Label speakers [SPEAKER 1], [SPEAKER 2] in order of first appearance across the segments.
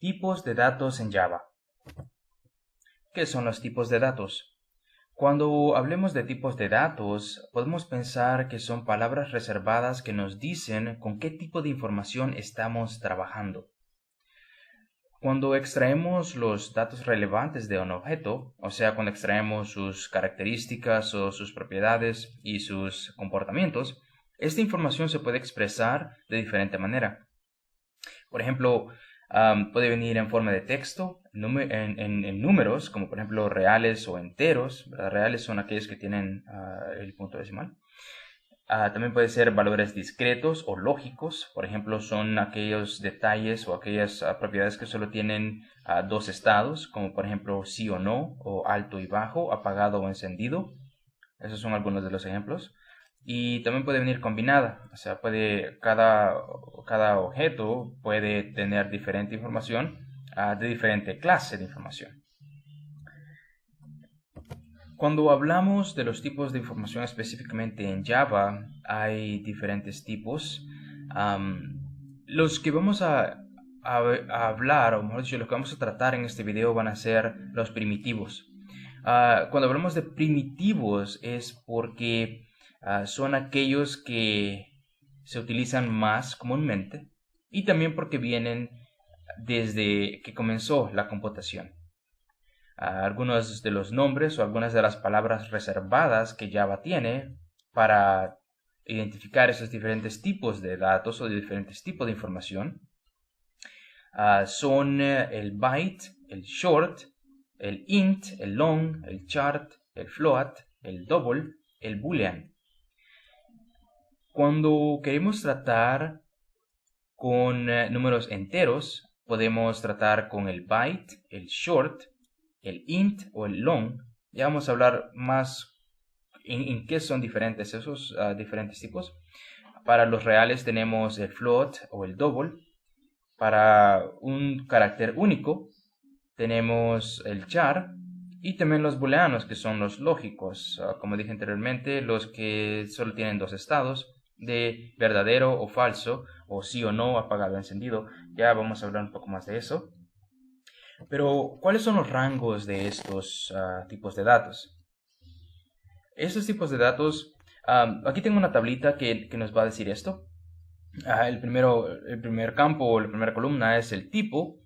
[SPEAKER 1] Tipos de datos en Java. ¿Qué son los tipos de datos? Cuando hablemos de tipos de datos, podemos pensar que son palabras reservadas que nos dicen con qué tipo de información estamos trabajando. Cuando extraemos los datos relevantes de un objeto, o sea, cuando extraemos sus características o sus propiedades y sus comportamientos, esta información se puede expresar de diferente manera. Por ejemplo, puede venir en forma de texto, en números, como por ejemplo reales o enteros. ¿Verdad? Reales son aquellos que tienen el punto decimal. También puede ser valores discretos o lógicos. Por ejemplo, son aquellos detalles o aquellas propiedades que solo tienen dos estados, como por ejemplo sí o no, o alto y bajo, apagado o encendido. Esos son algunos de los ejemplos. Y también puede venir combinada, o sea, cada objeto puede tener diferente información de diferente clase de información. Cuando hablamos de los tipos de información específicamente en Java, hay diferentes tipos. Los que vamos a hablar, o mejor dicho, los que vamos a tratar en este video van a ser los primitivos. Cuando hablamos de primitivos es porque son aquellos que se utilizan más comúnmente y también porque vienen desde que comenzó la computación. Algunos de los nombres o algunas de las palabras reservadas que Java tiene para identificar esos diferentes tipos de datos o de diferentes tipos de información son el byte, el short, el int, el long, el chart, el float, el double, el boolean. Cuando queremos tratar con números enteros, podemos tratar con el byte, el short, el int o el long. Ya vamos a hablar más en qué son diferentes esos diferentes tipos. Para los reales tenemos el float o el double. Para un carácter único tenemos el char y también los booleanos, que son los lógicos, como dije anteriormente, los que solo tienen dos estados, de verdadero o falso, o sí o no, apagado o encendido. Ya vamos a hablar un poco más de eso. Pero, ¿cuáles son los rangos de estos tipos de datos? Estos tipos de datos, aquí tengo una tablita que nos va a decir esto. El primer campo o la primera columna es el tipo.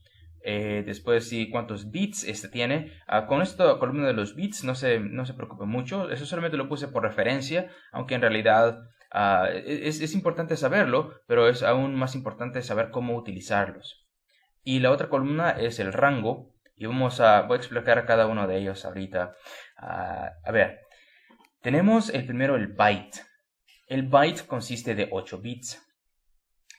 [SPEAKER 1] Después, sí, cuántos bits este tiene. Con esta columna de los bits no se preocupe mucho. Eso solamente lo puse por referencia, aunque en realidad es importante saberlo, pero es aún más importante saber cómo utilizarlos. Y la otra columna es el rango, y voy a explicar cada uno de ellos ahorita. A ver, tenemos el primero, el byte. El byte consiste de 8 bits.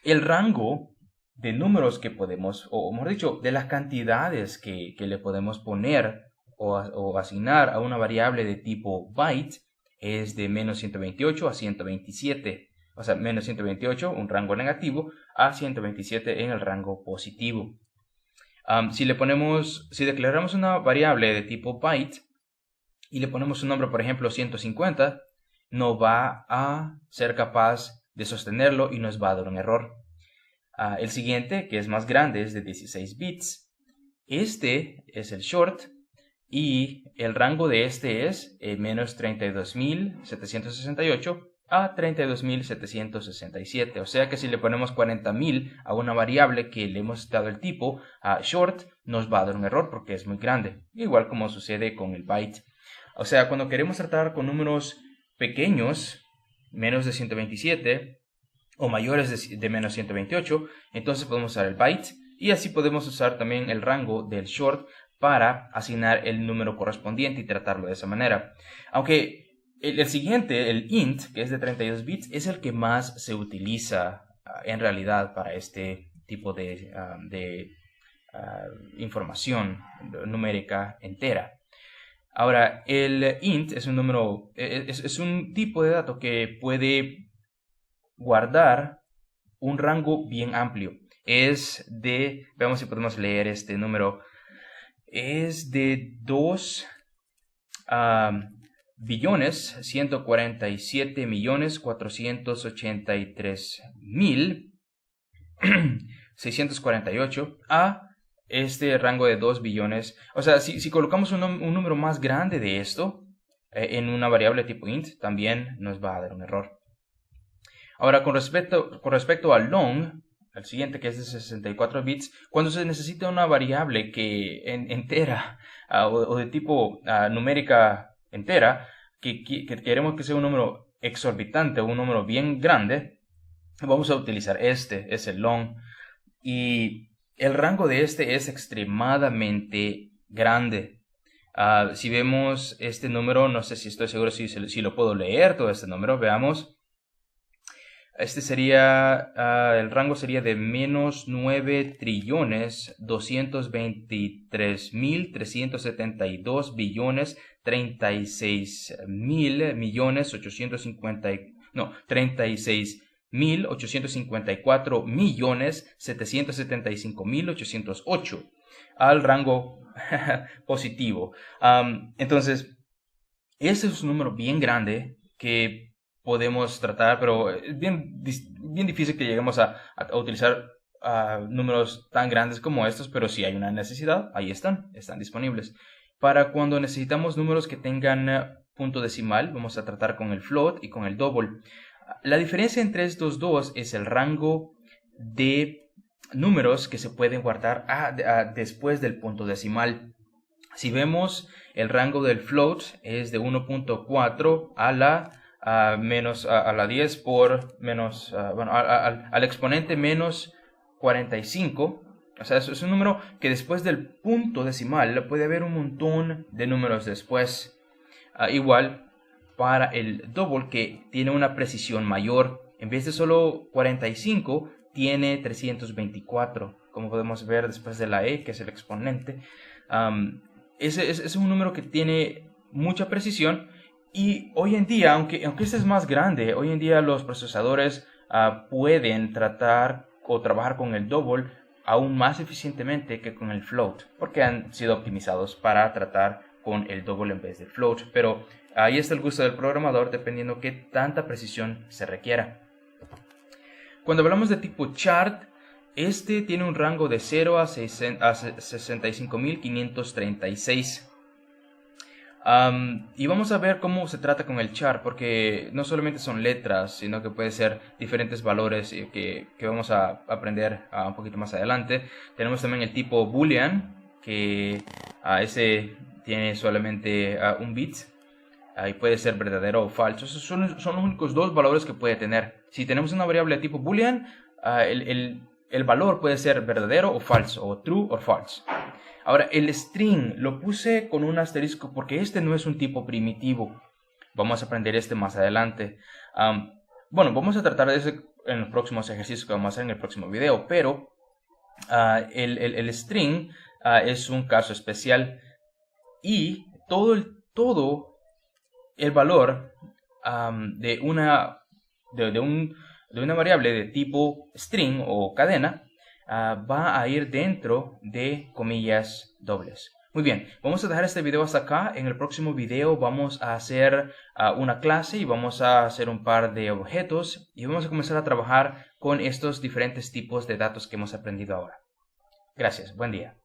[SPEAKER 1] El rango de números que podemos, o mejor dicho, de las cantidades que le podemos poner o asignar a una variable de tipo byte es de menos 128 a 127. O sea, menos 128, un rango negativo, a 127 en el rango positivo. Si declaramos una variable de tipo byte y le ponemos un nombre, por ejemplo, 150, no va a ser capaz de sostenerlo y nos va a dar un error. El siguiente, que es más grande, es de 16 bits. Este es el short y el rango de este es menos 32.768 a 32.767. O sea que si le ponemos 40.000 a una variable que le hemos dado el tipo short, nos va a dar un error porque es muy grande. Igual como sucede con el byte. O sea, cuando queremos tratar con números pequeños, menos de 127 o mayores de menos 128, entonces podemos usar el byte y así podemos usar también el rango del short para asignar el número correspondiente y tratarlo de esa manera. Aunque el siguiente, el int, que es de 32 bits, es el que más se utiliza en realidad para este tipo de información numérica entera. Ahora, el int es un número, es un tipo de dato que puede guardar un rango bien amplio. Veamos si podemos leer este número, es de 2.147.483.648 a este rango de 2 billones, o sea, si colocamos un número más grande de esto en una variable tipo int, también nos va a dar un error. Ahora, con respecto al long, el siguiente que es de 64 bits, cuando se necesita una variable que entera o de tipo numérica entera, que queremos que sea un número exorbitante o un número bien grande, vamos a utilizar este, es el long. Y el rango de este es extremadamente grande. Si vemos este número, no sé si estoy seguro si lo puedo leer, todo este número, veamos. Este sería, el rango sería de menos 9.223.372 billones 36.854.775.808 al rango positivo. Entonces, este es un número bien grande que podemos tratar, pero es bien difícil que lleguemos a utilizar números tan grandes como estos, pero si hay una necesidad, ahí están disponibles. Para cuando necesitamos números que tengan punto decimal, vamos a tratar con el float y con el double. La diferencia entre estos dos es el rango de números que se pueden guardar después del punto decimal. Si vemos, el rango del float es de 1.4 a la menos a la 10 por menos, al exponente menos 45. O sea, es un número que después del punto decimal puede haber un montón de números después. Igual para el double, que tiene una precisión mayor. En vez de solo 45, tiene 324. Como podemos ver después de la e, que es el exponente. Ese es un número que tiene mucha precisión. Y hoy en día, aunque este es más grande, hoy en día los procesadores pueden tratar o trabajar con el double aún más eficientemente que con el float, porque han sido optimizados para tratar con el double en vez del float. Pero ahí está el gusto del programador, dependiendo qué tanta precisión se requiera. Cuando hablamos de tipo chart, este tiene un rango de 0 a 65.536. Y vamos a ver cómo se trata con el char, porque no solamente son letras, sino que puede ser diferentes valores que vamos a aprender un poquito más adelante. Tenemos también el tipo boolean, que ese tiene solamente un bit y puede ser verdadero o falso. Esos son los únicos dos valores que puede tener. Si tenemos una variable de tipo boolean, el valor puede ser verdadero o falso, o true o false. Ahora, el string lo puse con un asterisco porque este no es un tipo primitivo. Vamos a aprender este más adelante. Bueno, vamos a tratar de eso en los próximos ejercicios que vamos a hacer en el próximo video, pero el string es un caso especial y todo el valor de una variable de tipo string o cadena va a ir dentro de comillas dobles. Muy bien, vamos a dejar este video hasta acá. En el próximo video vamos a hacer una clase y vamos a hacer un par de objetos y vamos a comenzar a trabajar con estos diferentes tipos de datos que hemos aprendido ahora. Gracias, buen día.